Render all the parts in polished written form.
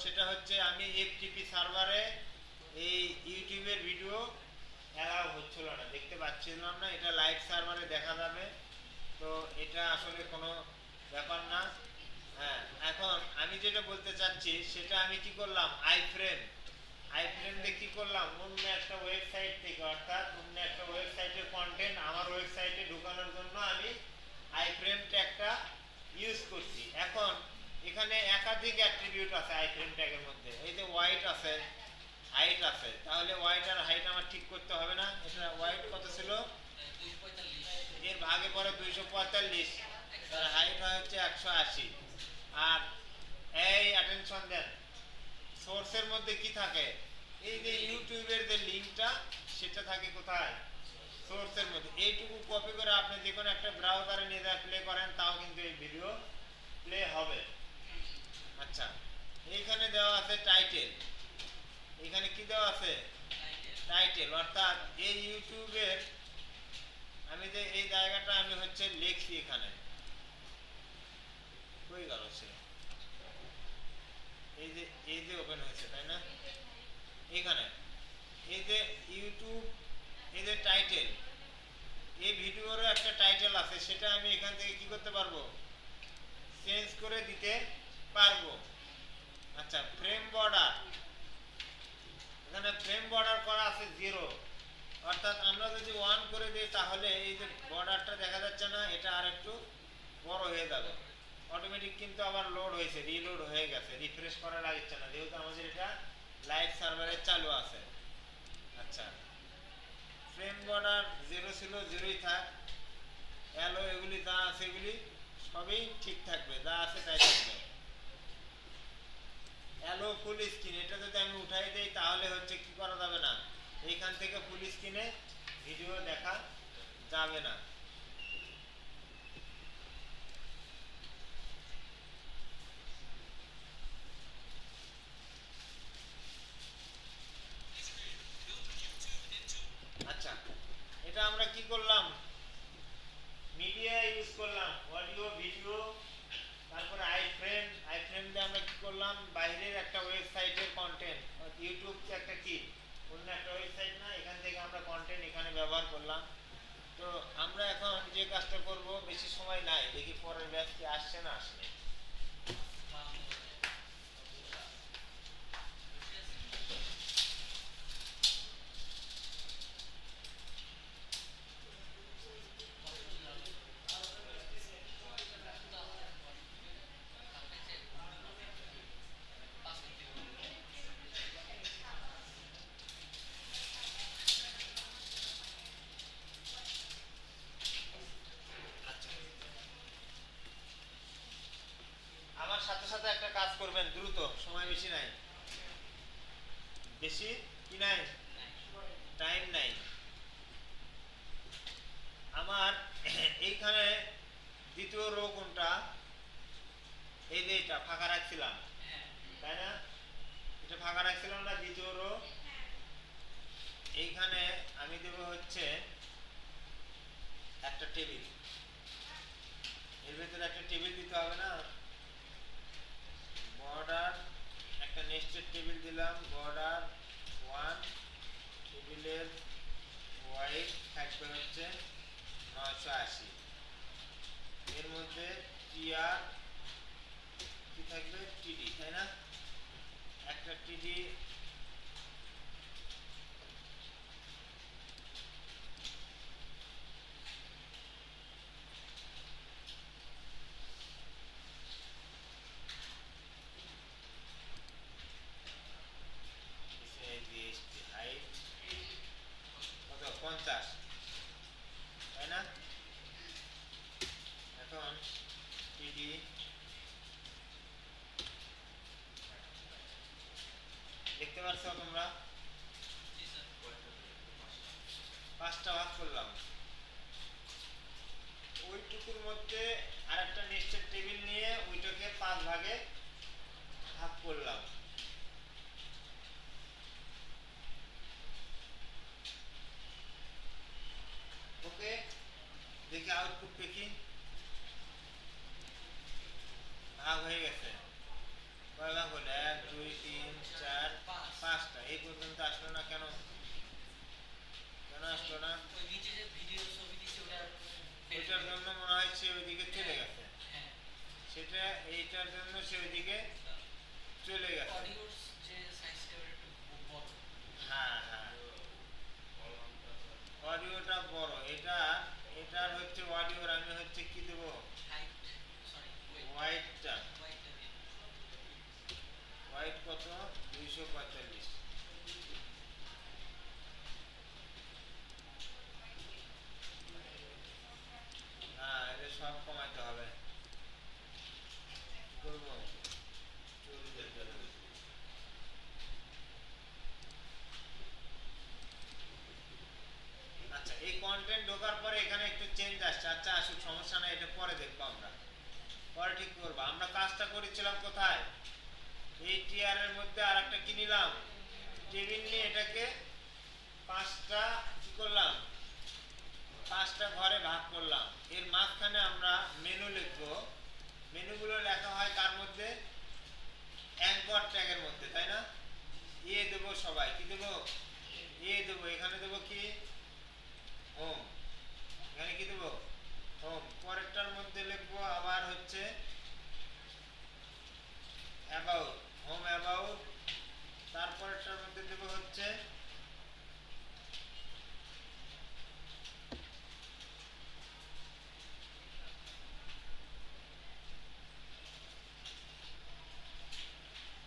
সেটা হচ্ছে আমি এফটিপি সার্ভারে এই ইউটিউবের ভিডিও অ্যালাউ হচ্ছিল না, দেখতে পাচ্ছিলাম না। এটা লাইভ সার্ভারে দেখা যাবে, তো এটা আসলে কোনো ব্যাপার না। হ্যাঁ, এখন আমি যেটা বলতে চাচ্ছি সেটা আমি কি করলাম, আইফ্রেম দিয়ে কি করলাম, অন্য একটা ওয়েবসাইট থেকে, অর্থাৎ অন্য একটা ওয়েবসাইটের কন্টেন্ট আমার ওয়েবসাইটে ঢোকানোর জন্য আমি আইফ্রেম ট্যাগটা ইউজ করছি। এখন এখানে একাধিক অ্যাট্রিবিউট আছে আইফ্রেম ট্যাগের মধ্যে। এই যে হোয়াইট আছে, হাইট আছে, তাহলে হোয়াইট আর হাইট আমার ঠিক করতে হবে না। এটা হোয়াইট কত ছিল, এর ভাগে পড়ে 245, তার হাইট হয় হচ্ছে 180। আর এই অ্যাটেনশন দেন, সোর্সের মধ্যে কি থাকে, এই যে ইউটিউবের যে লিংকটা সেটা থাকে কোথায়, সোর্সের মধ্যে। এইটুকু কপি করে আপনি যে কোনো একটা ব্রাউজারে নিয়ে যা প্লে করেন, তাও কিন্তু এই ভিডিও প্লে হবে। আচ্ছা, এইখানে দেওয়া আছে টাইটেল, এখানে কি দেওয়া আছে, টাইটেল, অর্থাৎ এই ইউটিউবের আমি যে এই জায়গাটা আমি হচ্ছে লিখছি, এখানে কই গেল সে, এই যে ওপেন হয়েছে তাই না, এখানে এই যে ইউটিউব, এই যে টাইটেল, এই ভিডিওরও একটা টাইটেল আছে, সেটা আমি এখান থেকে কি করতে পারবো, চেঞ্জ করে দিতে পারবো। আচ্ছা, ফ্রেম বর্ডার, এখানে ফ্রেম বর্ডার করা আছে 0, অর্থাৎ আমরা যদি 1 করে দিই তাহলে এই যে বর্ডারটা দেখা যাচ্ছে না, এটা আর একটু বড় হয়ে যাবে। অটোমেটিক কিন্তু আবার লোড হয়েছে, রিলোড হয়ে গেছে, রিফ্রেশ করা লাগছে না, যেহেতু আমাদের এটা লাইভ সার্ভারে চালু আছে। আচ্ছা, ফ্রেম বর্ডার 0 ছিল, 0ই থাক। অ্যালো এগুলি যা আছে এগুলি সবই ঠিক থাকবে, যা আছে তাই থাকবে। অ্যালো ফুল স্ক্রিন, এটা যদি আমি উঠাই দেই তাহলে হচ্ছে কি করা যাবে না, এইখান থেকে ফুল স্ক্রিনে ভিডিও দেখা যাবে না। আচ্ছা, এটা আমরা কি করলাম, মিডিয়া ইউজ করলাম, অডিও ভিডিও, তারপরে আইফ্রেম দিয়ে আমরা কি করলাম, বাইরের একটা ওয়েবসাইটের কন্টেন্ট, ইউটিউব তো একটা কি অন্য একটা ওয়েবসাইট না, এখান থেকে আমরা কন্টেন্ট এখানে ব্যবহার করলাম। তো আমরা এখন যে কাজটা করব, বেশি সময় নাই, দেখি পরের ব্যাচ কি আসছে না আসলে। আমার সাথে সাথে একটা কাজ করবেন, দ্রুত, সময় বেশি নাই, বেশি কি নাই, টাইম নাই। আমার এইখানে দ্বিতীয় রো কোনটা, এই যে এটা ফাঁকা রাখছিলাম তাই না, এটা ফাঁকা রাখছিলাম না, দ্বিতীয় রো। এইখানে আমি দেব হচ্ছে একটা টেবিল, এর ভেতরে একটা টেবিল দিতে হবে না, বর্ডার, একটা নেস্টেড টেবিল দিলাম, বর্ডার 1, টেবিলের ওয়াইড থাকবে হচ্ছে 980, এর মধ্যে টিআর কি থাকবে, টিডি, তাই না, একটা টিডি, হাইট কত, 50, তাই না। এখন টিডি, দেখতে পাচ্ছ তোমরা, 5টা ভাগ করলাম, ওইটুকুর মধ্যে আরেকটা নেস্টেড টেবিল নিয়ে ওইটাকে 5 ভাগে ভাগ করলাম। ওকে, দেখি আউটপুট দেখি, ভাগ হয়ে গেছে, কয় ভাগ হলো, 1 2 ওইদিকে চলে গেছে, সেটা এইটার জন্য সে ওইদিকে চলে গেছে। হ্যাঁ হ্যাঁ, অডিওটা বড়, এটা এটার হচ্ছে অডিওর আমি হচ্ছে কি দেবো, হোয়াইটটা, হোয়াইট কত 245। হ্যাঁ এটা সব কমাইতে হবে, কি করবো, আচ্ছা এই কন্টেন্ট ঢোকার পরে এখানে একটু চেঞ্জ আসছে, আচ্ছা আসুক সমস্যা নাই, এটা পরে দেখবো আমরা, পরে ঠিক করবো। আমরা কাজটা করেছিলাম কোথায়, এই টিআর এর মধ্যে আর একটা কি নিলাম, টেবিল নিয়ে এটাকে পাঁচটা কি করলাম, পাঁচটা ঘরে ভাগ করলাম। এর মাঝখানে আমরা মেনু লিখবো, মেনুগুলো লেখা হয় কার মধ্যে, অ্যাঙ্কর ট্যাগের মধ্যে, তাই না? এ দেবো সবাই, কি দেবো, এ দেবো, এখানে দেবো কি হোম, এখানে কি দেবো হোম। পরেরটার মধ্যে লিখবো আবার হচ্ছে অ্যাবাউট, হোম অ্যাবাউট। তারপরেরটার মধ্যে দেবো হচ্ছে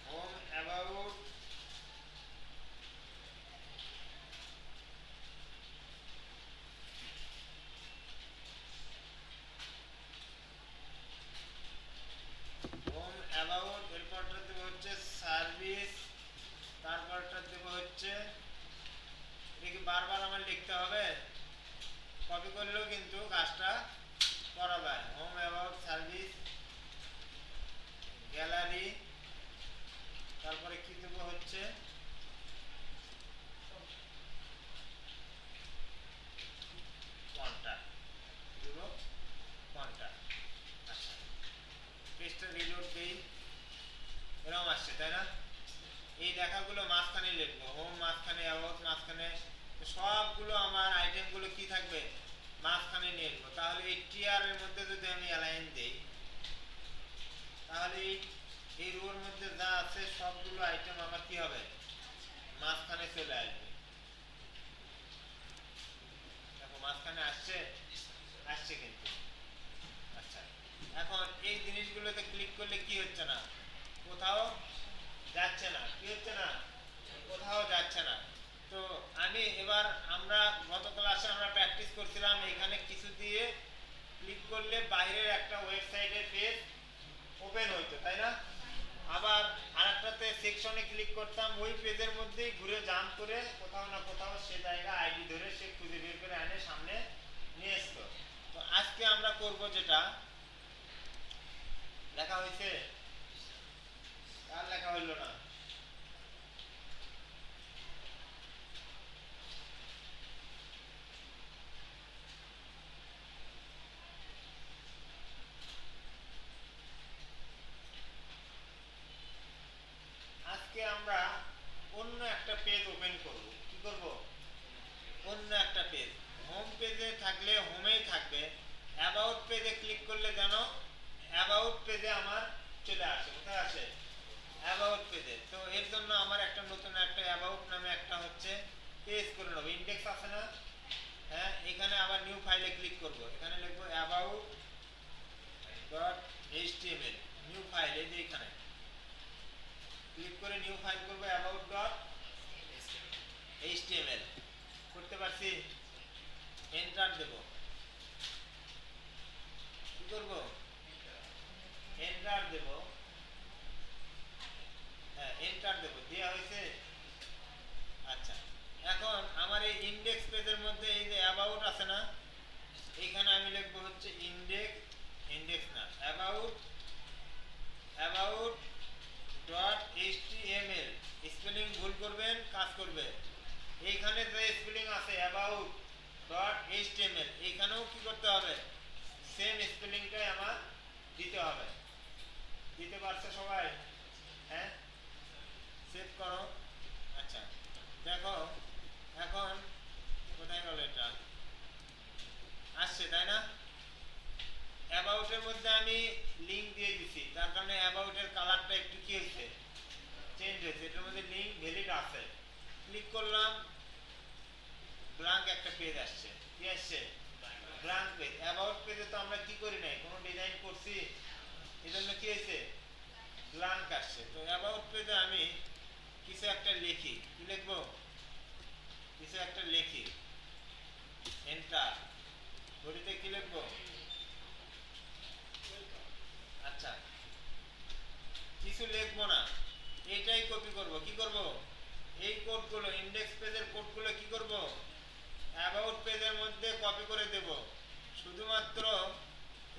হোম অ্যাবাউট হোম অ্যাবাউট। এরপরটা দেবো হচ্ছে সার্ভিস, তারপরটা দেবো হচ্ছে, এটা কি বারবার আমার লিখতে হবে, কপি করলেও কিন্তু কাজটা করা যায়। হোম অ্যাবাউট সার্ভিস গ্যালারি, তারপরে কি দেবো হচ্ছে কন্টাক্ট, দেবো কন্টাক্ট। আচ্ছা পেজটা রিলোড দেই, এরকম আসছে তাই না? এই লেখাগুলো মাঝখানে লিখবো, হোম মাঝখানে, অ্যাবাউট মাঝখানে, সবগুলো আমার আইটেমগুলো কি থাকবে মাঝখানে নিয়ে লিখবো। তাহলে এই টিআর এর মধ্যে যদি আমি অ্যালাইন দেই, তাহলে এই রোর মধ্যে যা আছে সবগুলো আইটেম আমার কি হবে মাঝখানে চলে আসবে। দেখো মাঝখানে আসছে, আসছে কিন্তু। আচ্ছা এখন এই জিনিসগুলোতে ক্লিক করলে কি হচ্ছে না, কোথাও যাচ্ছে না, কি হচ্ছে না, কোথাও যাচ্ছে না। তো আমি এবার, আমরা গত ক্লাসে আমরা প্র্যাকটিস করছিলাম এখানে কিছু দিয়ে ক্লিক করলে বাইরের একটা ওয়েবসাইটের পেজ ওপেন হইতো, তাই না? আবার আরেকটাতে সেকশনে ক্লিক করতাম, ওই পেজের মধ্যেই ঘুরে জাম্প করে কোথাও না কোথাও সে জায়গা আইডি ধরে সে খুঁজে বের করে আনে সামনে নিয়ে আসতো। তো আজকে আমরা করব যেটা লেখা হয়েছে, আর লেখা হইল না, আজকে আমরা অন্য একটা পেজ ওপেন করব। কি করব, অন্য একটা পেজ। হোম পেজে থাকলে হোমেই থাকবে, অ্যাবাউট পেজে ক্লিক করলে যেন অ্যাবাউট পেজে আমার চলে আসে, কোথায় আসে, অ্যাবাউট পেজে। তো এর জন্য আমার একটা নতুন একটা অ্যাবাউট নামে একটা হচ্ছে পেজ করে নেবো, ইন্ডেক্স আছে না, হ্যাঁ এখানে আবার নিউ ফাইলে ক্লিক করব, এখানে লিখবো about dot HTML, new file, এই যে এখানে ক্লিক করে নিউ ফাইল করব অ্যাবাউট ডট এইচটিএমএল, করতে পারছি, এন্টার দেব, কি করব, এন্টার দেব, হ্যাঁ এন্টার দেব, দেওয়া হয়েছে। আচ্ছা এখন আমার এই ইন্ডেক্স পেজের মধ্যে এই যে অ্যাবাউট আছে না, এখানে আমি লিখবো হচ্ছে ইন্ডেক্স, ইন্ডেক্স না about, about dot HTML, spelling ভুল করবেন কাজ করবে। এইখানে যে স্পেলিং আছে অ্যাবাউট ডট এইচটিএমএল, এইখানেও কি করতে হবে, সেম স্পেলিংটাই আমার দিতে হবে। দিতে পারছে সবাই, হ্যাঁ সেভ করো। আচ্ছা দেখো এখন কোথায় গেল, এটা আসছে তাই না, অ্যাবাউট অ্যাবাউটের মধ্যে আমি লিংক দিয়ে দিছি, তার কারণে অ্যাবাউটের কালারটা একটু কি হয়েছে, চেঞ্জ হয়েছে। এটার মধ্যে লিংক ভ্যালিড আছে। ক্লিক করলাম, ব্ল্যাঙ্ক একটা পেজ আসছে। কি আসছে? Blank page. অ্যাবাউট পেজে তো আমরা কি করি নাই, কোনো ডিজাইন করছি, এজন্য কি হয়েছে, ব্ল্যাঙ্ক আসছে। তো অ্যাবাউট পেজে আমি কিছু একটা লিখি। কি লিখবো? কিছু একটা লিখি, এন্টার। ঘড়িতে কি লিখবো? আচ্ছা, কিছু লিখবো না, এইটাই কপি করব। কি করব? এই কোডগুলো, ইন্ডেক্স পেজের কোডগুলো কি করব, অ্যাবাউট পেজের মধ্যে কপি করে দেব। শুধুমাত্র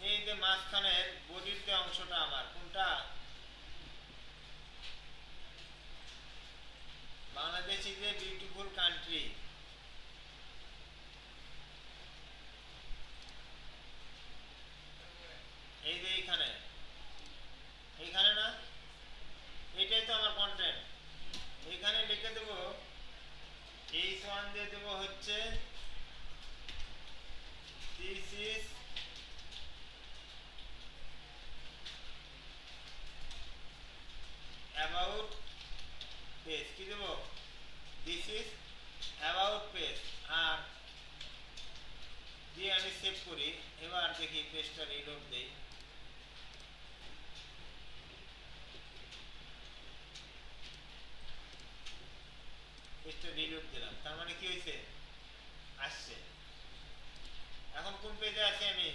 এই যে মাঝখানের বডির যে অংশটা, আমার কোনটা, Bangladesh is a beautiful country, এই যে এইখানে, এইখানে না, এটাই তো আমার কন্টেন্ট। এইখানে লিখে দেব, H1 দিয়ে দেব হচ্ছে দিস ইজ অ্যাবাউট পেজ। কি দেব? This is about page. আর দিয়ে আমি সেভ করি। এবার দেখি পেজটা রিলোড দেই। পেজটা রিলোড দিলাম, তার মানে কি হয়েছে, আসছে। এখন কোন পেজে আছি আমি?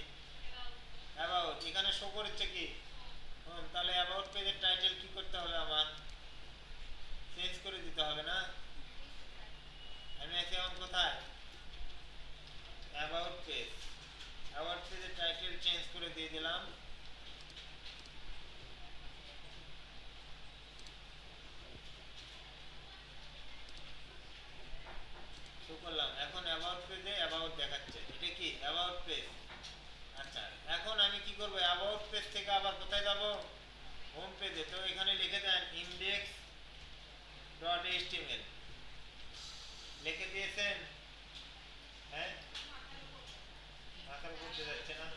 অ্যাবাউট। এখানে শো করছে কি হোম। তাহলে অ্যাবাউট পেজের টাইটেল কি করতে হবে, আমার চেঞ্জ করে দিতে হবে না? আমি আছি এখন কোথায়? About page. অ্যাবাউট পেজের টাইটেল চেঞ্জ করে দিয়ে দিলাম। শো করলাম। এখন অ্যাবাউট পেজে অ্যাবাউট দেখাচ্ছে। এটা কি অ্যাবাউট পেজ? আচ্ছা, এখন আমি কি করব, অ্যাবাউট পেজ থেকে আবার কোথায় যাব, হোম পেজে। তো এখানে লিখে দেন index.html। লিখে দিয়েছেন? হ্যাঁ, মাথার উপর দিয়ে যাচ্ছে না।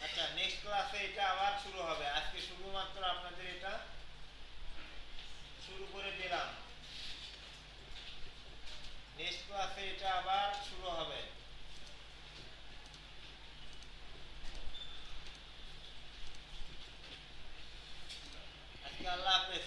আচ্ছা, নেক্সট ক্লাসে এটা আবার শুরু হবে। আজকে শুধুমাত্র আপনাদের এটা শুরু করে দিলাম। নেক্সট ক্লাসে এটা আবার শুরু হবে। আজকে আল্লাহ হাফেজ।